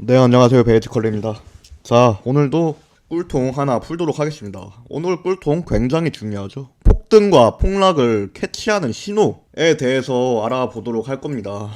네, 안녕하세요. 베이지컬리입니다. 자, 오늘도 꿀통 하나 풀도록 하겠습니다. 오늘 꿀통 굉장히 중요하죠. 폭등과 폭락을 캐치하는 신호에 대해서 알아보도록 할 겁니다.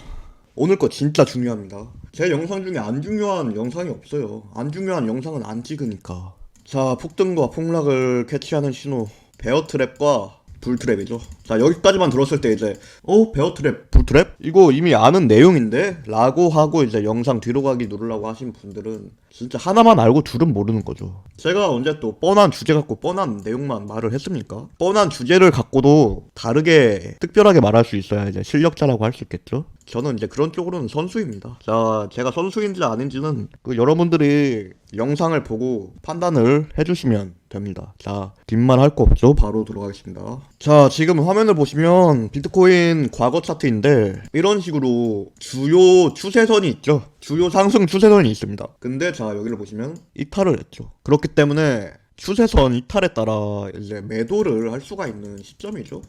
오늘 거 진짜 중요합니다. 제 영상 중에 안 중요한 영상이 없어요. 안 중요한 영상은 안 찍으니까. 자, 폭등과 폭락을 캐치하는 신호. 베어트랩과 불트랩이죠. 자, 여기까지만 들었을 때 이제 베어트랩, 불트랩? 이거 이미 아는 내용인데? 라고 하고 이제 영상 뒤로 가기 누르려고 하신 분들은 진짜 하나만 알고 둘은 모르는 거죠. 제가 언제 또 뻔한 주제 갖고 뻔한 내용만 말을 했습니까? 뻔한 주제를 갖고도 다르게 특별하게 말할 수 있어야 이제 실력자라고 할 수 있겠죠? 저는 이제 그런 쪽으로는 선수입니다. 자, 제가 선수인지 아닌지는 여러분들이 영상을 보고 판단을 해주시면 됩니다. 자, 뒷말 할 거 없죠? 바로 들어가겠습니다. 자, 지금 화면을 보시면 비트코인 과거 차트인데 이런 식으로 주요 추세선이 있죠. 주요 상승 추세선이 있습니다. 근데 자, 여기를 보시면 이탈을 했죠. 그렇기 때문에 추세선 이탈에 따라 이제 매도를 할 수가 있는 시점이죠.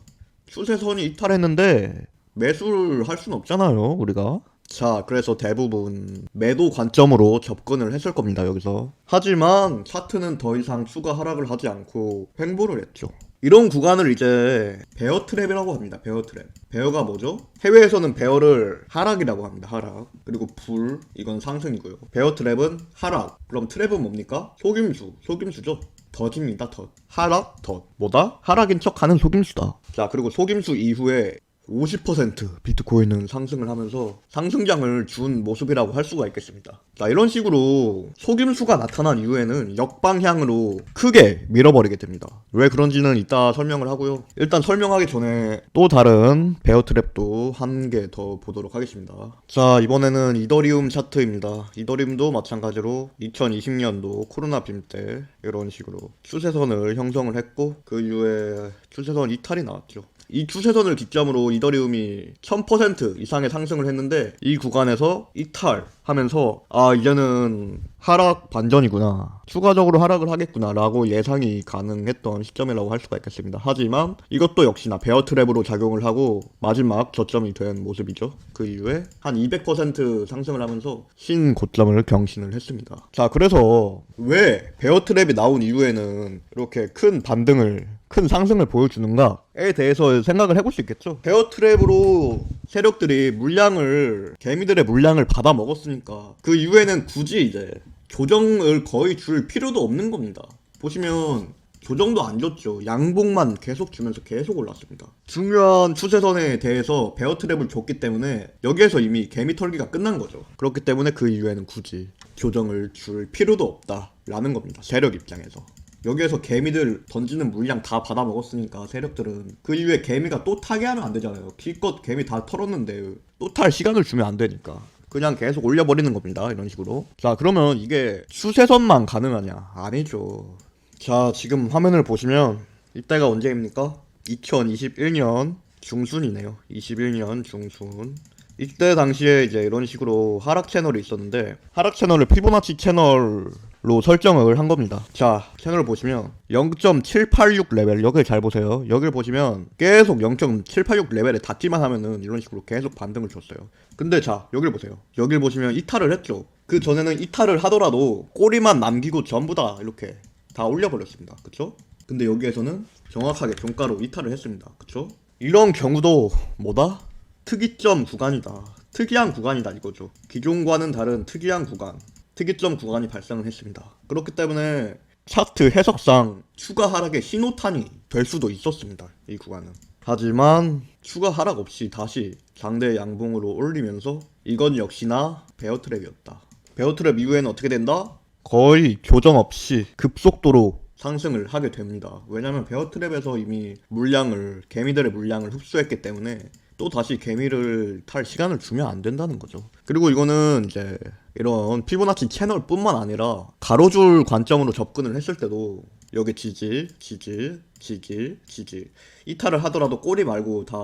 추세선이 이탈했는데 매수를 할 수는 없잖아요, 우리가. 자, 그래서 대부분 매도 관점으로 접근을 했을 겁니다, 여기서. 하지만 차트는 더 이상 추가 하락을 하지 않고 횡보를 했죠. 이런 구간을 이제 베어 트랩이라고 합니다. 베어 트랩. 베어가 뭐죠? 해외에서는 베어를 하락이라고 합니다. 하락. 그리고 불, 이건 상승이고요. 베어 트랩은 하락. 그럼 트랩은 뭡니까? 속임수. 속임수죠. 덫입니다. 덫. 하락, 덫. 뭐다? 하락인 척하는 속임수다. 자, 그리고 속임수 이후에 50% 비트코인은 상승을 하면서 상승장을 준 모습이라고 할 수가 있겠습니다. 자, 이런 식으로 속임수가 나타난 이후에는 역방향으로 크게 밀어버리게 됩니다. 왜 그런지는 이따 설명을 하고요. 일단 설명하기 전에 또 다른 베어 트랩도 한 개 더 보도록 하겠습니다. 자, 이번에는 이더리움 차트입니다. 이더리움도 마찬가지로 2020년도 코로나 빔 때 이런 식으로 추세선을 형성을 했고 그 이후에 추세선 이탈이 나왔죠. 이 추세선을 기점으로 이더리움이 1000% 이상의 상승을 했는데 이 구간에서 이탈하면서 이제는 하락 반전이구나, 추가적으로 하락을 하겠구나 라고 예상이 가능했던 시점이라고 할 수가 있겠습니다. 하지만 이것도 역시나 베어 트랩으로 작용을 하고 마지막 저점이 된 모습이죠. 그 이후에 한 200% 상승을 하면서 신고점을 경신을 했습니다. 자, 그래서 왜 베어 트랩이 나온 이후에는 이렇게 큰 상승을 보여주는가에 대해서 생각을 해볼 수 있겠죠. 베어 트랩으로 세력들이 개미들의 물량을 받아 먹었으니까 그 이후에는 굳이 이제 조정을 거의 줄 필요도 없는 겁니다. 보시면 조정도 안 줬죠. 양봉만 계속 주면서 계속 올랐습니다. 중요한 추세선에 대해서 베어 트랩을 줬기 때문에 여기에서 이미 개미 털기가 끝난 거죠. 그렇기 때문에 그 이후에는 굳이 조정을 줄 필요도 없다라는 겁니다. 세력 입장에서. 여기에서 개미들 던지는 물량 다 받아 먹었으니까 세력들은 그 이후에 개미가 또 타게 하면 안 되잖아요. 기껏 개미 다 털었는데 또 탈 시간을 주면 안 되니까 그냥 계속 올려버리는 겁니다. 이런 식으로. 자, 그러면 이게 추세선만 가능하냐? 아니죠. 자, 지금 화면을 보시면 이때가 언제입니까? 2021년 중순이네요. 21년 중순. 이때 당시에 이제 이런 식으로 하락 채널이 있었는데 하락 채널을 피보나치 채널로 설정을 한 겁니다. 자, 채널을 보시면 0.786 레벨, 여길 잘 보세요. 여길 보시면 계속 0.786 레벨에 닿기만 하면은 이런 식으로 계속 반등을 줬어요. 근데 자, 여길 보세요. 여길 보시면 이탈을 했죠. 그 전에는 이탈을 하더라도 꼬리만 남기고 전부 다 이렇게 다 올려버렸습니다. 그쵸? 근데 여기에서는 정확하게 종가로 이탈을 했습니다. 그쵸? 이런 경우도 뭐다? 특이점 구간이다. 특이한 구간이다 이거죠. 기존과는 다른 특이한 구간, 특이점 구간이 발생을 했습니다. 그렇기 때문에 차트 해석상 추가 하락의 신호탄이 될 수도 있었습니다. 이 구간은. 하지만 추가 하락 없이 다시 장대 양봉으로 올리면서 이건 역시나 베어 트랩이었다. 베어 트랩 이후에는 어떻게 된다? 거의 조정 없이 급속도로 상승을 하게 됩니다. 왜냐면 베어 트랩에서 이미 개미들의 물량을 흡수했기 때문에 또 다시 개미를 탈 시간을 주면 안 된다는 거죠. 그리고 이거는 이제 이런 피보나치 채널 뿐만 아니라 가로줄 관점으로 접근을 했을 때도 여기 지지 이탈을 하더라도 꼬리 말고 다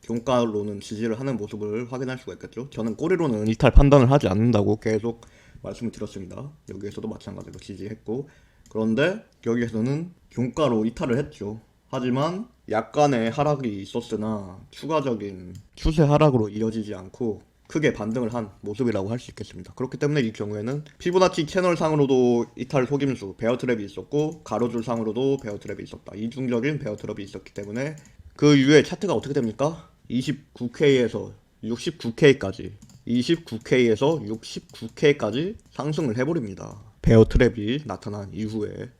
종가로는 지지를 하는 모습을 확인할 수가 있겠죠. 저는 꼬리로는 이탈 판단을 하지 않는다고 계속 말씀을 드렸습니다. 여기에서도 마찬가지로 지지했고, 그런데 여기에서는 종가로 이탈을 했죠. 하지만 약간의 하락이 있었으나 추가적인 추세 하락으로 이어지지 않고 크게 반등을 한 모습이라고 할 수 있겠습니다. 그렇기 때문에 이 경우에는 피보나치 채널 상으로도 이탈 속임수 베어 트랩이 있었고 가로줄 상으로도 베어 트랩이 있었다. 이중적인 베어 트랩이 있었기 때문에 그 이후에 차트가 어떻게 됩니까? 29K에서 69K까지 29K에서 69K까지 상승을 해버립니다. 베어 트랩이 나타난 이후에.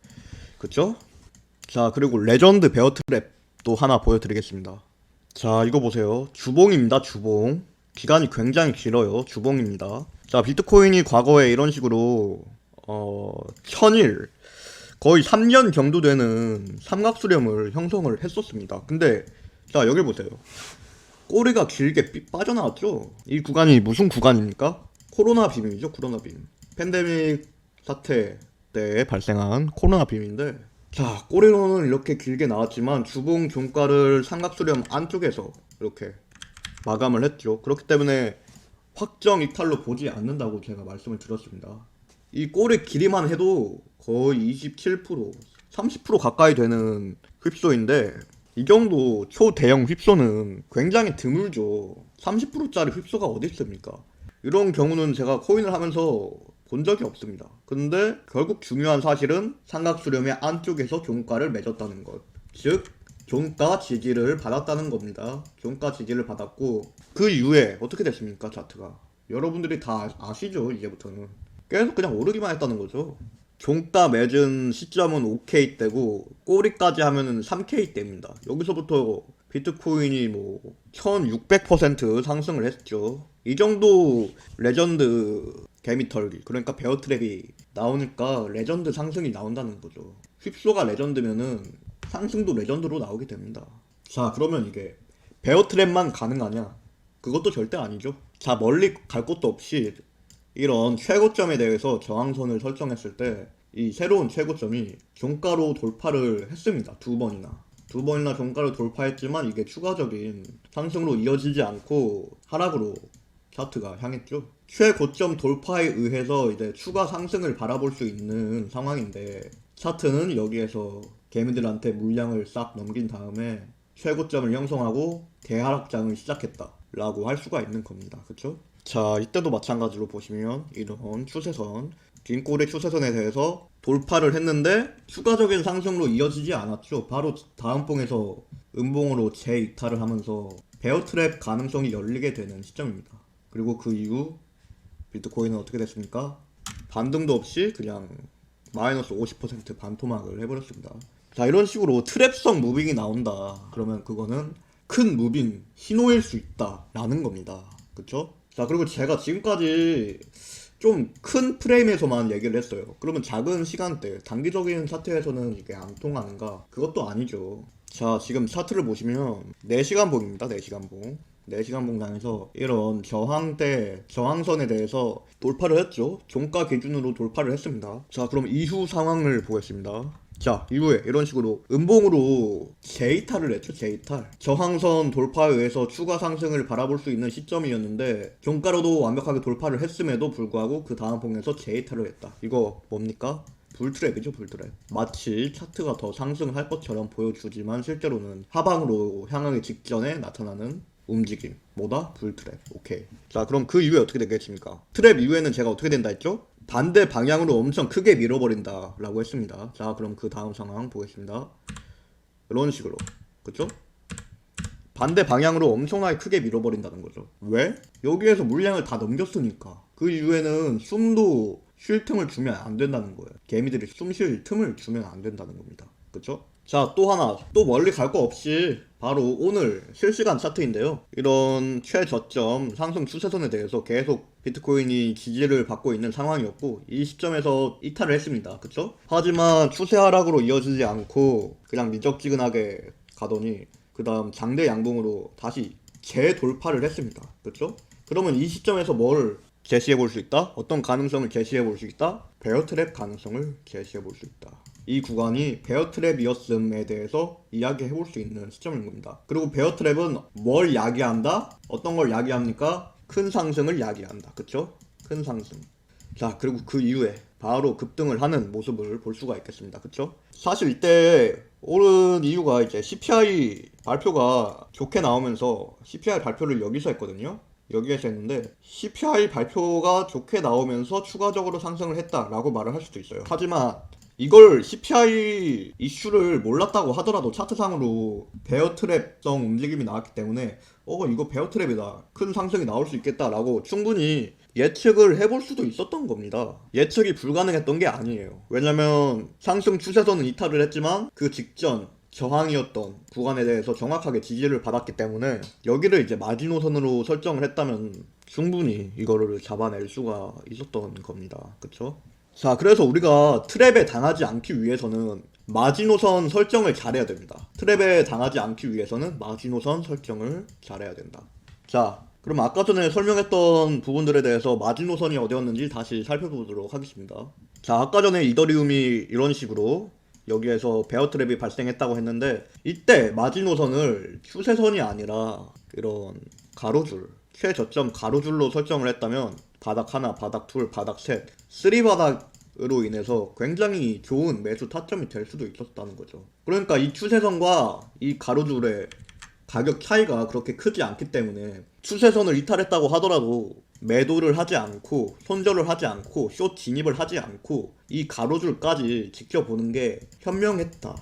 그쵸? 자, 그리고 레전드 베어 트랩도 하나 보여드리겠습니다. 자, 이거 보세요. 주봉입니다. 주봉. 기간이 굉장히 길어요. 주봉입니다. 자, 비트코인이 과거에 이런 식으로 1000일 거의 3년 정도 되는 삼각수렴을 형성을 했었습니다. 근데 자, 여기 보세요. 꼬리가 길게 빠져나왔죠? 이 구간이 무슨 구간입니까? 코로나 빔이죠. 코로나 빔. 팬데믹 사태 때 발생한 코로나 빔인데, 자, 꼬리로는 이렇게 길게 나왔지만 주봉 종가를 삼각수렴 안쪽에서 이렇게 마감을 했죠. 그렇기 때문에 확정 이탈로 보지 않는다고 제가 말씀을 드렸습니다. 이 꼬리 길이만 해도 거의 27%, 30% 가까이 되는 휩소인데, 이 정도 초대형 휩소는 굉장히 드물죠. 30%짜리 휩소가 어디 있습니까? 이런 경우는 제가 코인을 하면서 본 적이 없습니다. 근데 결국 중요한 사실은 삼각수렴의 안쪽에서 종가를 맺었다는 것. 즉 종가 지지를 받았다는 겁니다. 종가 지지를 받았고 그 이후에 어떻게 됐습니까? 차트가. 여러분들이 다 아시죠? 이제부터는. 계속 그냥 오르기만 했다는 거죠. 종가 맺은 시점은 5K대고 꼬리까지 하면은 3K대입니다. 여기서부터 비트코인이 뭐 1600% 상승을 했죠. 이 정도 레전드 개미털기, 그러니까 베어 트랩이 나오니까 레전드 상승이 나온다는 거죠. 휩소가 레전드면은 상승도 레전드로 나오게 됩니다. 자, 그러면 이게 베어 트랩만 가능하냐? 그것도 절대 아니죠. 자, 멀리 갈 것도 없이 이런 최고점에 대해서 저항선을 설정했을 때 이 새로운 최고점이 종가로 돌파를 했습니다. 두 번이나 종가를 돌파했지만 이게 추가적인 상승으로 이어지지 않고 하락으로 차트가 향했죠. 최고점 돌파에 의해서 이제 추가 상승을 바라볼 수 있는 상황인데 차트는 여기에서 개미들한테 물량을 싹 넘긴 다음에 최고점을 형성하고 대하락장을 시작했다 라고 할 수가 있는 겁니다. 그쵸? 자, 이때도 마찬가지로 보시면 이런 추세선, 긴 꼬리 추세선에 대해서 돌파를 했는데 추가적인 상승으로 이어지지 않았죠. 바로 다음 봉에서 음봉으로 재이탈을 하면서 베어 트랩 가능성이 열리게 되는 시점입니다. 그리고 그 이후 비트코인은 어떻게 됐습니까? 반등도 없이 그냥 마이너스 50% 반토막을 해버렸습니다. 자, 이런 식으로 트랩성 무빙이 나온다. 그러면 그거는 큰 무빙, 신호일 수 있다 라는 겁니다. 그쵸? 자, 그리고 제가 지금까지 좀 큰 프레임에서만 얘기를 했어요. 그러면 작은 시간대, 단기적인 차트에서는 이게 안 통하는가? 그것도 아니죠. 자, 지금 차트를 보시면 4시간 봉입니다. 4시간 봉. 4시간 봉상에서 이런 저항대, 저항선에 대해서 돌파를 했죠. 종가 기준으로 돌파를 했습니다. 자, 그럼 이후 상황을 보겠습니다. 자, 이후에 이런 식으로 음봉으로 재이탈을 했죠. 재이탈. 저항선 돌파에 의해서 추가 상승을 바라볼 수 있는 시점이었는데 종가로도 완벽하게 돌파를 했음에도 불구하고 그 다음 봉에서 재이탈을 했다. 이거 뭡니까? 불트랩이죠. 불트랩. 마치 차트가 더 상승할 것처럼 보여주지만 실제로는 하방으로 향하기 직전에 나타나는 움직임. 뭐다? 불트랩. 오케이. 자, 그럼 그 이후에 어떻게 되겠습니까? 트랩 이후에는 제가 어떻게 된다 했죠? 반대 방향으로 엄청 크게 밀어버린다 라고 했습니다. 자, 그럼 그 다음 상황 보겠습니다. 이런 식으로. 그쵸? 반대 방향으로 엄청나게 크게 밀어버린다는 거죠. 왜? 여기에서 물량을 다 넘겼으니까. 그 이후에는 숨도 쉴 틈을 주면 안 된다는 거예요. 개미들이 숨 쉴 틈을 주면 안 된다는 겁니다. 그쵸? 자, 또 하나, 또 멀리 갈 거 없이 바로 오늘 실시간 차트인데요. 이런 최저점 상승 추세선에 대해서 계속 비트코인이 지지를 받고 있는 상황이었고 이 시점에서 이탈을 했습니다. 그쵸? 하지만 추세 하락으로 이어지지 않고 그냥 미적지근하게 가더니 그 다음 장대 양봉으로 다시 재돌파를 했습니다. 그쵸? 그러면 이 시점에서 뭘 제시해 볼 수 있다? 어떤 가능성을 제시해 볼 수 있다? 베어 트랩 가능성을 제시해 볼 수 있다. 이 구간이 베어 트랩이었음에 대해서 이야기해 볼 수 있는 시점인 겁니다. 그리고 베어 트랩은 뭘 야기한다? 어떤 걸 야기합니까? 큰 상승을 야기한다. 그쵸? 큰 상승. 자, 그리고 그 이후에 바로 급등을 하는 모습을 볼 수가 있겠습니다. 그쵸? 사실 이때 오른 이유가 이제 CPI 발표가 좋게 나오면서 CPI 발표를 여기서 했거든요. 여기에서 했는데 CPI 발표가 좋게 나오면서 추가적으로 상승을 했다라고 말을 할 수도 있어요. 하지만 이걸 CPI 이슈를 몰랐다고 하더라도 차트상으로 베어트랩성 움직임이 나왔기 때문에 이거 베어트랩이다, 큰 상승이 나올 수 있겠다라고 충분히 예측을 해볼 수도 있었던 겁니다. 예측이 불가능했던 게 아니에요. 왜냐면 상승 추세선은 이탈을 했지만 그 직전 저항이었던 구간에 대해서 정확하게 지지를 받았기 때문에 여기를 이제 마지노선으로 설정을 했다면 충분히 이거를 잡아낼 수가 있었던 겁니다. 그쵸? 자, 그래서 우리가 트랩에 당하지 않기 위해서는 마지노선 설정을 잘해야 됩니다. 트랩에 당하지 않기 위해서는 마지노선 설정을 잘해야 된다. 자, 그럼 아까 전에 설명했던 부분들에 대해서 마지노선이 어디였는지 다시 살펴보도록 하겠습니다. 자, 아까 전에 이더리움이 이런 식으로 여기에서 베어트랩이 발생했다고 했는데 이때 마지노선을 추세선이 아니라 이런 가로줄, 최저점 가로줄로 설정을 했다면 바닥 하나, 바닥 둘, 바닥 셋, 3바닥으로 인해서 굉장히 좋은 매수 타점이 될 수도 있었다는 거죠. 그러니까 이 추세선과 이 가로줄의 가격 차이가 그렇게 크지 않기 때문에 추세선을 이탈했다고 하더라도 매도를 하지 않고 손절을 하지 않고 숏 진입을 하지 않고 이 가로줄까지 지켜보는 게 현명했다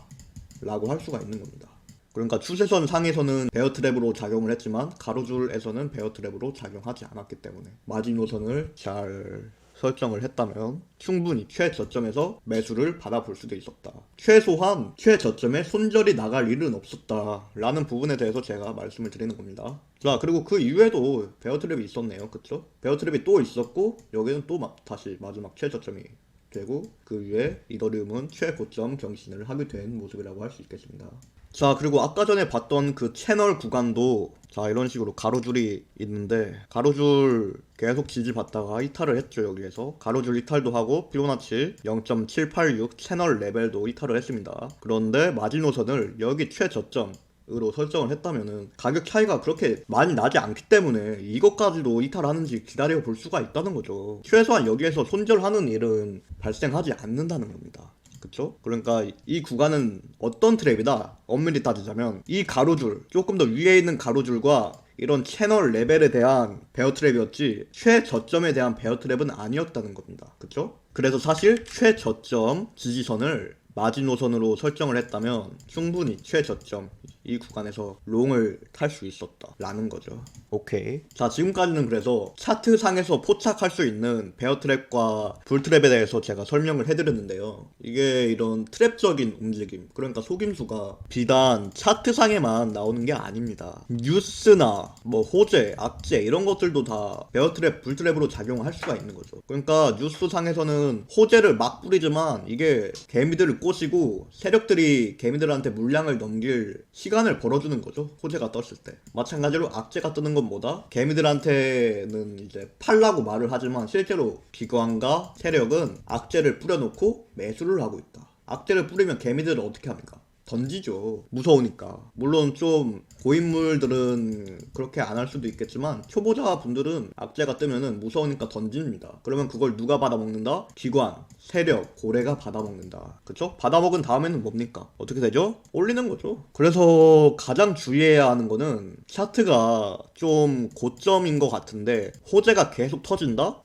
라고 할 수가 있는 겁니다. 그러니까 추세선 상에서는 베어트랩으로 작용을 했지만 가로줄에서는 베어트랩으로 작용하지 않았기 때문에 마지노선을 잘 설정을 했다면 충분히 최저점에서 매수를 받아볼 수도 있었다. 최소한 최저점에 손절이 나갈 일은 없었다 라는 부분에 대해서 제가 말씀을 드리는 겁니다. 자, 그리고 그 이후에도 베어트랩이 있었네요. 그쵸? 베어트랩이 또 있었고 여기는 또 다시 마지막 최저점이 되고 그 위에 이더리움은 최고점 경신을 하게 된 모습이라고 할 수 있겠습니다. 자, 그리고 아까 전에 봤던 그 채널 구간도 자 이런 식으로 가로줄이 있는데 가로줄 계속 지지받다가 이탈을 했죠. 여기에서 가로줄 이탈도 하고 피보나치 0.786 채널 레벨도 이탈을 했습니다. 그런데 마지노선을 여기 최저점으로 설정을 했다면은 가격 차이가 그렇게 많이 나지 않기 때문에 이것까지도 이탈하는지 기다려 볼 수가 있다는 거죠. 최소한 여기에서 손절하는 일은 발생하지 않는다는 겁니다. 그쵸? 그러니까 이 구간은 어떤 트랩이다? 엄밀히 따지자면 이 가로줄, 조금 더 위에 있는 가로줄과 이런 채널 레벨에 대한 베어트랩이었지 최저점에 대한 베어트랩은 아니었다는 겁니다. 그쵸? 그래서 사실 최저점 지지선을 마지노선으로 설정을 했다면 충분히 최저점 이 구간에서 롱을 탈 수 있었다 라는 거죠. 오케이. 자, 지금까지는 그래서 차트상에서 포착할 수 있는 베어트랩과 불트랩에 대해서 제가 설명을 해드렸는데요. 이게 이런 트랩적인 움직임, 그러니까 속임수가 비단 차트상에만 나오는 게 아닙니다. 뉴스나 뭐 호재, 악재 이런 것들도 다 베어트랩, 불트랩으로 작용할 수가 있는 거죠. 그러니까 뉴스상에서는 호재를 막 뿌리지만 이게 개미들을 꼬시고 세력들이 개미들한테 물량을 넘길 시간을 벌어주는 거죠. 호재가 떴을 때. 마찬가지로 악재가 뜨는 건 뭐다? 개미들한테는 이제 팔라고 말을 하지만 실제로 기관과 세력은 악재를 뿌려놓고 매수를 하고 있다. 악재를 뿌리면 개미들은 어떻게 합니까? 던지죠. 무서우니까. 물론 좀 고인물들은 그렇게 안 할 수도 있겠지만 초보자 분들은 악재가 뜨면은 무서우니까 던집니다. 그러면 그걸 누가 받아먹는다? 기관, 세력, 고래가 받아먹는다. 그쵸? 받아먹은 다음에는 뭡니까? 어떻게 되죠? 올리는 거죠. 그래서 가장 주의해야 하는 거는 차트가 좀 고점인 것 같은데 호재가 계속 터진다?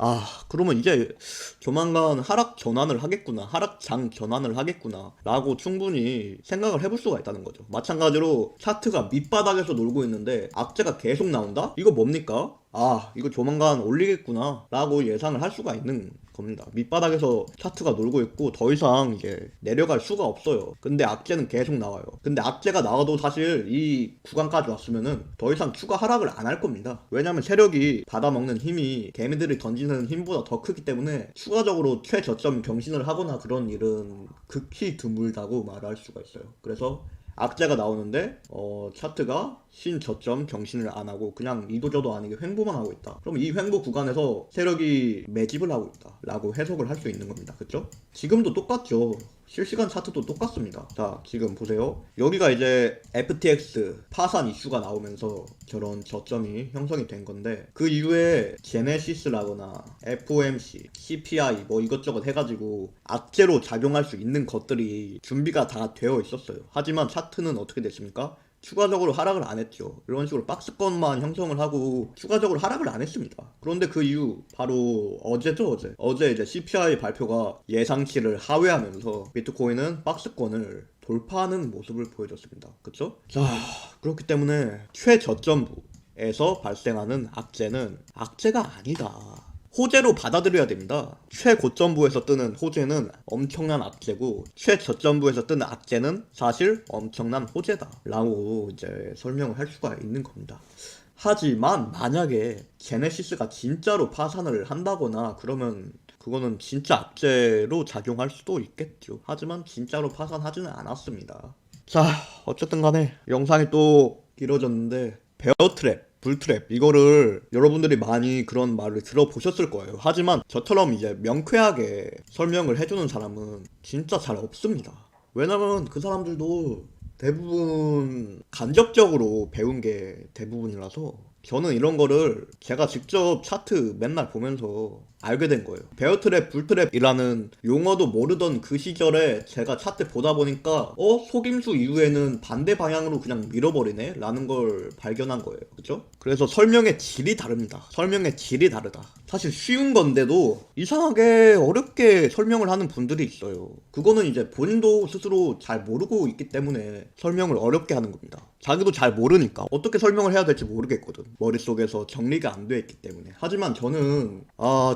그러면 이제 조만간 하락 전환을 하겠구나, 하락장 전환을 하겠구나 라고 충분히 생각을 해볼 수가 있다는 거죠. 마찬가지로 차트가 밑바닥에서 놀고 있는데 악재가 계속 나온다? 이거 뭡니까? 이거 조만간 올리겠구나 라고 예상을 할 수가 있는 겁니다. 밑바닥에서 차트가 놀고 있고 더 이상 이제 내려갈 수가 없어요. 근데 악재는 계속 나와요. 근데 악재가 나와도 사실 이 구간까지 왔으면은 더 이상 추가 하락을 안 할 겁니다. 왜냐면 세력이 받아먹는 힘이 개미들이 던지는 힘보다 더 크기 때문에 추가적으로 최저점 경신을 하거나 그런 일은 극히 드물다고 말할 수가 있어요. 그래서 악재가 나오는데 차트가 신저점 경신을 안 하고 그냥 이도저도 아니게 횡보만 하고 있다. 그럼 이 횡보 구간에서 세력이 매집을 하고 있다 라고 해석을 할 수 있는 겁니다. 그쵸? 지금도 똑같죠. 실시간 차트도 똑같습니다. 자, 지금 보세요. 여기가 이제 FTX 파산 이슈가 나오면서 저런 저점이 형성이 된 건데 그 이후에 제네시스라거나 FOMC, CPI 뭐 이것저것 해가지고 악재로 작용할 수 있는 것들이 준비가 다 되어 있었어요. 하지만 차트는 어떻게 됐습니까? 추가적으로 하락을 안 했죠. 이런 식으로 박스권만 형성을 하고 추가적으로 하락을 안 했습니다. 그런데 그 이유 바로 어제죠. 어제 이제 CPI 발표가 예상치를 하회하면서 비트코인은 박스권을 돌파하는 모습을 보여줬습니다. 그쵸? 자, 그렇기 때문에 최저점부에서 발생하는 악재는 악재가 아니다. 호재로 받아들여야 됩니다. 최고점부에서 뜨는 호재는 엄청난 악재고 최저점부에서 뜨는 악재는 사실 엄청난 호재다 라고 이제 설명을 할 수가 있는 겁니다. 하지만 만약에 제네시스가 진짜로 파산을 한다거나 그러면 그거는 진짜 악재로 작용할 수도 있겠죠. 하지만 진짜로 파산하지는 않았습니다. 자, 어쨌든 간에 영상이 또 길어졌는데 베어트랩, 불트랩 이거를 여러분들이 많이 그런 말을 들어보셨을 거예요. 하지만 저처럼 이제 명쾌하게 설명을 해주는 사람은 진짜 잘 없습니다. 왜냐면 그 사람들도 대부분 간접적으로 배운 게 대부분이라서 저는 이런 거를 제가 직접 차트 맨날 보면서 알게 된 거예요. 베어트랩, 불트랩이라는 용어도 모르던 그 시절에 제가 차트 보다 보니까 속임수 이후에는 반대 방향으로 그냥 밀어버리네? 라는 걸 발견한 거예요. 그죠? 그래서 설명의 질이 다릅니다. 설명의 질이 다르다. 사실 쉬운 건데도 이상하게 어렵게 설명을 하는 분들이 있어요. 그거는 이제 본인도 스스로 잘 모르고 있기 때문에 설명을 어렵게 하는 겁니다. 자기도 잘 모르니까 어떻게 설명을 해야 될지 모르겠거든. 머릿속에서 정리가 안 돼 있기 때문에. 하지만 저는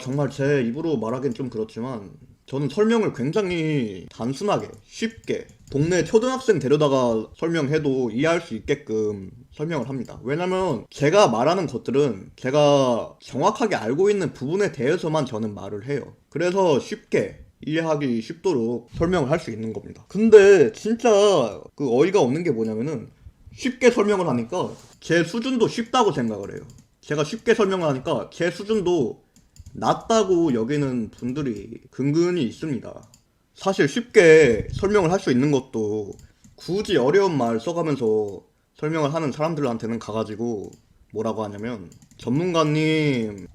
정말 제 입으로 말하기는 좀 그렇지만 저는 설명을 굉장히 단순하게 쉽게 동네 초등학생 데려다가 설명해도 이해할 수 있게끔 설명을 합니다. 왜냐면 제가 말하는 것들은 제가 정확하게 알고 있는 부분에 대해서만 저는 말을 해요. 그래서 쉽게 이해하기 쉽도록 설명을 할 수 있는 겁니다. 근데 진짜 그 어이가 없는 게 뭐냐면은 쉽게 설명을 하니까 제 수준도 쉽다고 생각을 해요. 제가 쉽게 설명을 하니까 제 수준도 낮다고 여기는 분들이 근근히 있습니다. 사실 쉽게 설명을 할 수 있는 것도 굳이 어려운 말 써가면서 설명을 하는 사람들한테는 가가지고 뭐라고 하냐면 전문가님,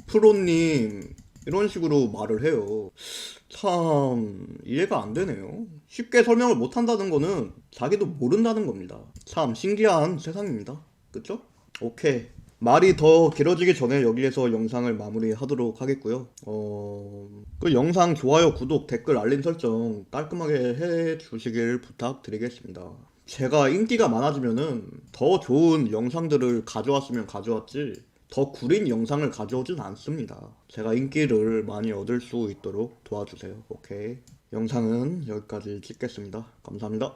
프로님 이런 식으로 말을 해요. 참 이해가 안 되네요. 쉽게 설명을 못 한다는 거는 자기도 모른다는 겁니다. 참 신기한 세상입니다. 그쵸? 오케이. 말이 더 길어지기 전에 여기에서 영상을 마무리하도록 하겠고요. 그 영상 좋아요, 구독, 댓글, 알림 설정 깔끔하게 해주시길 부탁드리겠습니다. 제가 인기가 많아지면은 더 좋은 영상들을 가져왔으면 가져왔지 더 구린 영상을 가져오진 않습니다. 제가 인기를 많이 얻을 수 있도록 도와주세요. 오케이. 영상은 여기까지 찍겠습니다. 감사합니다.